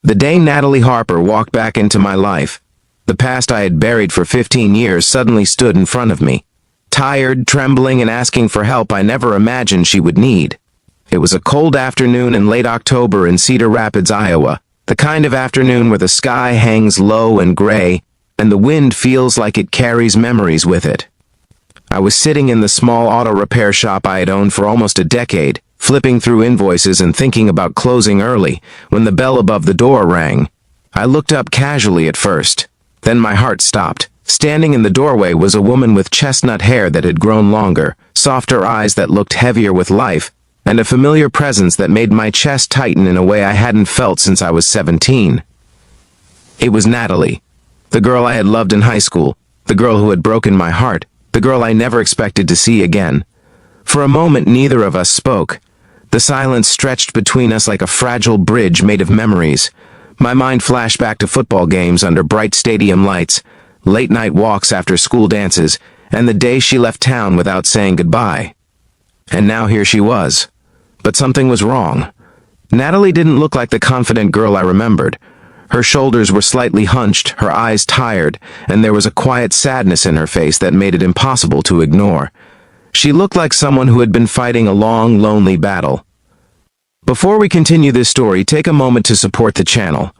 The day Natalie Harper walked back into my life, the past I had buried for 15 years suddenly stood in front of me. Tired, trembling, and asking for help I never imagined she would need. It was a cold afternoon in late October in Cedar Rapids, Iowa, the kind of afternoon where the sky hangs low and gray, and the wind feels like it carries memories with it. I was sitting in the small auto repair shop I had owned for almost a decade, flipping through invoices and thinking about closing early, when the bell above the door rang. I looked up casually at first. Then my heart stopped. Standing in the doorway was a woman with chestnut hair that had grown longer, softer eyes that looked heavier with life, and a familiar presence that made my chest tighten in a way I hadn't felt since I was 17. It was Natalie, the girl I had loved in high school, the girl who had broken my heart, the girl I never expected to see again. For a moment neither of us spoke. The silence stretched between us like a fragile bridge made of memories. My mind flashed back to football games under bright stadium lights, late-night walks after school dances, and the day she left town without saying goodbye. And now here she was. But something was wrong. Natalie didn't look like the confident girl I remembered. Her shoulders were slightly hunched, her eyes tired, and there was a quiet sadness in her face that made it impossible to ignore. She looked like someone who had been fighting a long, lonely battle. Before we continue this story, take a moment to support the channel.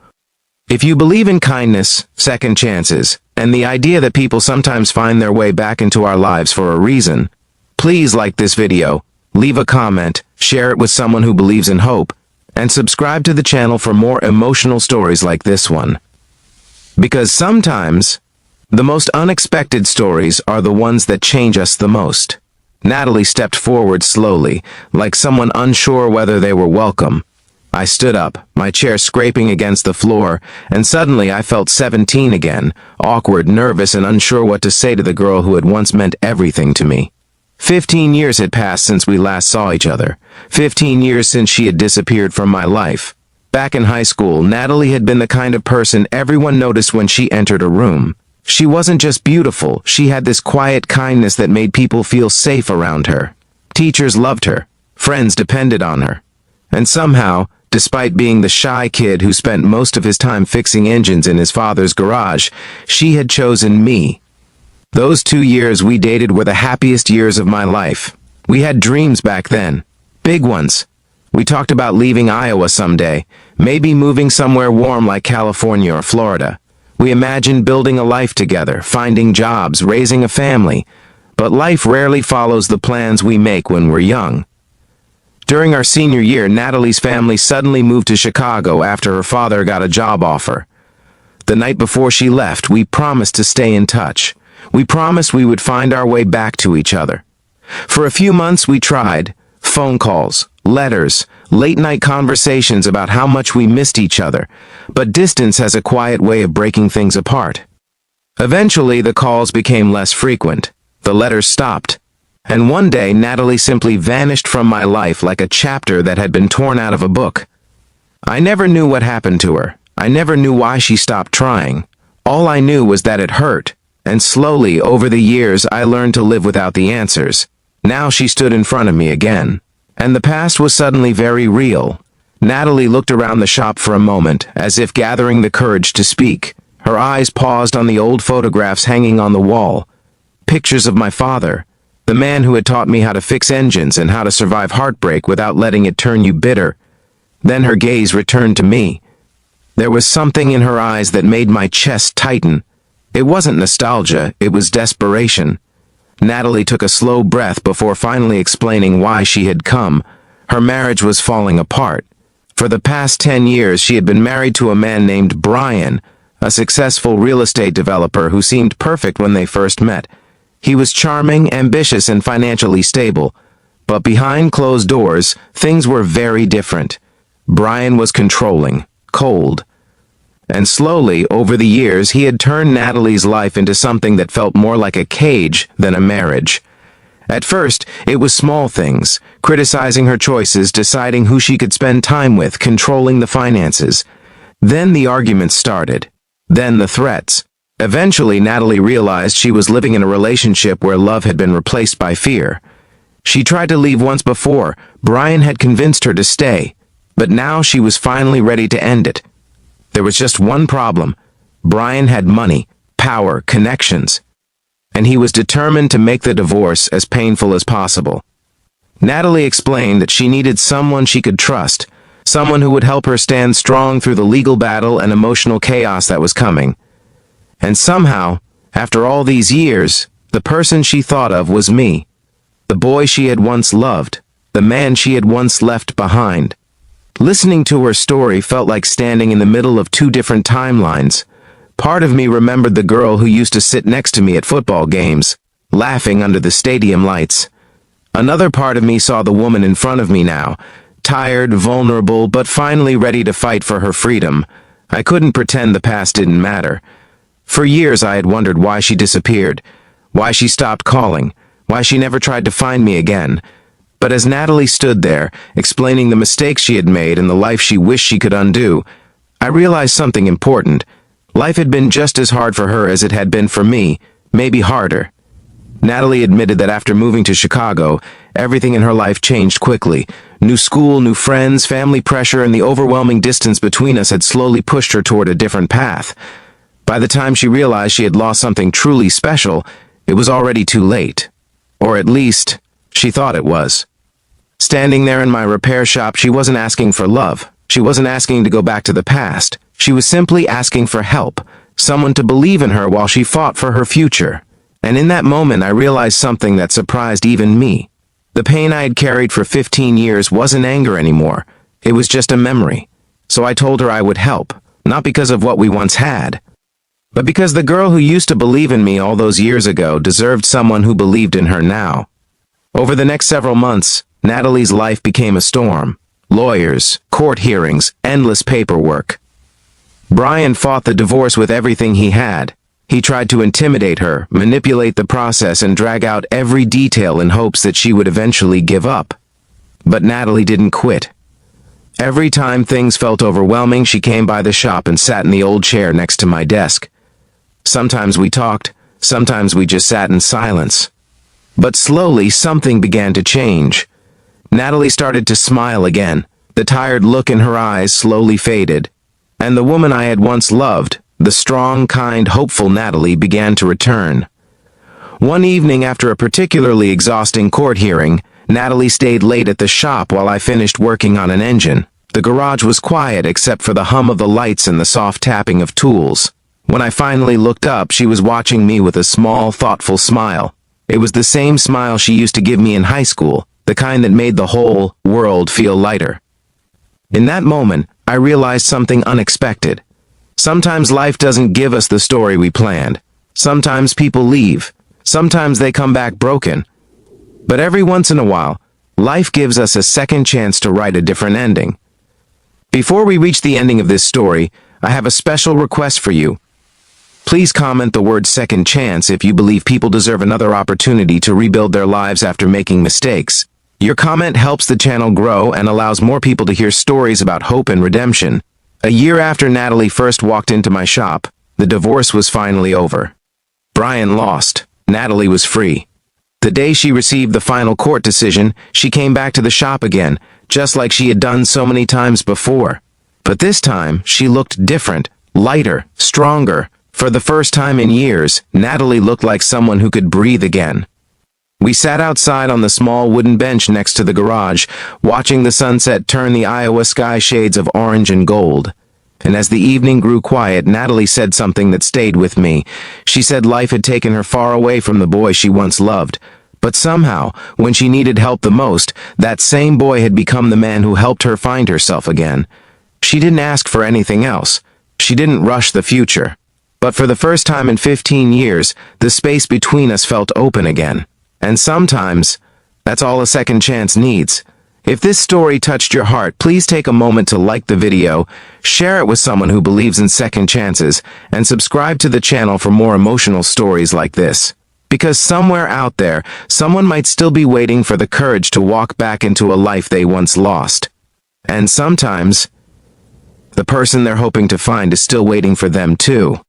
If you believe in kindness, second chances, and the idea that people sometimes find their way back into our lives for a reason, please like this video, leave a comment, share it with someone who believes in hope, and subscribe to the channel for more emotional stories like this one. Because sometimes, the most unexpected stories are the ones that change us the most. Natalie stepped forward slowly, like someone unsure whether they were welcome. I stood up, my chair scraping against the floor, and suddenly I felt 17 again, awkward, nervous, and unsure what to say to the girl who had once meant everything to me. 15 years had passed since we last saw each other. 15 years since she had disappeared from my life. Back in high school, Natalie had been the kind of person everyone noticed when she entered a room. She wasn't just beautiful, she had this quiet kindness that made people feel safe around her. Teachers loved her. Friends depended on her. And somehow, despite being the shy kid who spent most of his time fixing engines in his father's garage, she had chosen me. Those 2 years we dated were the happiest years of my life. We had dreams back then. Big ones. We talked about leaving Iowa someday, maybe moving somewhere warm like California or Florida. We imagined building a life together, finding jobs, raising a family. But life rarely follows the plans we make when we're young. During our senior year, Natalie's family suddenly moved to Chicago after her father got a job offer. The night before she left, we promised to stay in touch. We promised we would find our way back to each other. For a few months we tried. Phone calls, letters, late-night conversations about how much we missed each other. But distance has a quiet way of breaking things apart. Eventually, the calls became less frequent. The letters stopped. And one day, Natalie simply vanished from my life like a chapter that had been torn out of a book. I never knew what happened to her. I never knew why she stopped trying. All I knew was that it hurt. And slowly, over the years, I learned to live without the answers. Now she stood in front of me again. And the past was suddenly very real. Natalie looked around the shop for a moment, as if gathering the courage to speak. Her eyes paused on the old photographs hanging on the wall. Pictures of my father, the man who had taught me how to fix engines and how to survive heartbreak without letting it turn you bitter. Then her gaze returned to me. There was something in her eyes that made my chest tighten. It wasn't nostalgia, it was desperation. Natalie took a slow breath before finally explaining why she had come. Her marriage was falling apart. For the past 10 years, she had been married to a man named Brian, a successful real estate developer who seemed perfect when they first met. He was charming, ambitious, and financially stable. But behind closed doors, things were very different. Brian was controlling, cold. And slowly, over the years, he had turned Natalie's life into something that felt more like a cage than a marriage. At first, it was small things, criticizing her choices, deciding who she could spend time with, controlling the finances. Then the arguments started. Then the threats. Eventually, Natalie realized she was living in a relationship where love had been replaced by fear. She tried to leave once before. Brian had convinced her to stay. But now she was finally ready to end it. There was just one problem. Brian had money, power, connections, and he was determined to make the divorce as painful as possible. Natalie explained that she needed someone she could trust, someone who would help her stand strong through the legal battle and emotional chaos that was coming. And somehow, after all these years, the person she thought of was me, the boy she had once loved, the man she had once left behind. Listening to her story felt like standing in the middle of two different timelines. Part of me remembered the girl who used to sit next to me at football games, laughing under the stadium lights. Another part of me saw the woman in front of me now, tired, vulnerable, but finally ready to fight for her freedom. I couldn't pretend the past didn't matter. For years I had wondered why she disappeared, why she stopped calling, why she never tried to find me again. But as Natalie stood there, explaining the mistakes she had made and the life she wished she could undo, I realized something important. Life had been just as hard for her as it had been for me, maybe harder. Natalie admitted that after moving to Chicago, everything in her life changed quickly. New school, new friends, family pressure, and the overwhelming distance between us had slowly pushed her toward a different path. By the time she realized she had lost something truly special, it was already too late. Or at least, she thought it was. Standing there in my repair shop, she wasn't asking for love. She wasn't asking to go back to the past. She was simply asking for help, someone to believe in her while she fought for her future. And in that moment, I realized something that surprised even me. The pain I had carried for 15 years wasn't anger anymore. It was just a memory. So I told her I would help, not because of what we once had, but because the girl who used to believe in me all those years ago deserved someone who believed in her now. Over the next several months, Natalie's life became a storm. Lawyers, court hearings, endless paperwork. Brian fought the divorce with everything he had. He tried to intimidate her, manipulate the process, and drag out every detail in hopes that she would eventually give up. But Natalie didn't quit. Every time things felt overwhelming, she came by the shop and sat in the old chair next to my desk. Sometimes we talked, sometimes we just sat in silence. But slowly, something began to change. Natalie started to smile again. The tired look in her eyes slowly faded. And the woman I had once loved, the strong, kind, hopeful Natalie, began to return. One evening after a particularly exhausting court hearing, Natalie stayed late at the shop while I finished working on an engine. The garage was quiet except for the hum of the lights and the soft tapping of tools. When I finally looked up, she was watching me with a small, thoughtful smile. It was the same smile she used to give me in high school, the kind that made the whole world feel lighter. In that moment, I realized something unexpected. Sometimes life doesn't give us the story we planned. Sometimes people leave. Sometimes they come back broken. But every once in a while, life gives us a second chance to write a different ending. Before we reach the ending of this story, I have a special request for you. Please comment the word second chance if you believe people deserve another opportunity to rebuild their lives after making mistakes. Your comment helps the channel grow and allows more people to hear stories about hope and redemption. A year after Natalie first walked into my shop, the divorce was finally over. Brian lost. Natalie was free. The day she received the final court decision, she came back to the shop again, just like she had done so many times before. But this time, she looked different, lighter, stronger. For the first time in years, Natalie looked like someone who could breathe again. We sat outside on the small wooden bench next to the garage, watching the sunset turn the Iowa sky shades of orange and gold. And as the evening grew quiet, Natalie said something that stayed with me. She said life had taken her far away from the boy she once loved. But somehow, when she needed help the most, that same boy had become the man who helped her find herself again. She didn't ask for anything else. She didn't rush the future. But for the first time in 15 years, the space between us felt open again. And sometimes, that's all a second chance needs. If this story touched your heart, please take a moment to like the video, share it with someone who believes in second chances, and subscribe to the channel for more emotional stories like this. Because somewhere out there, someone might still be waiting for the courage to walk back into a life they once lost. And sometimes, the person they're hoping to find is still waiting for them too.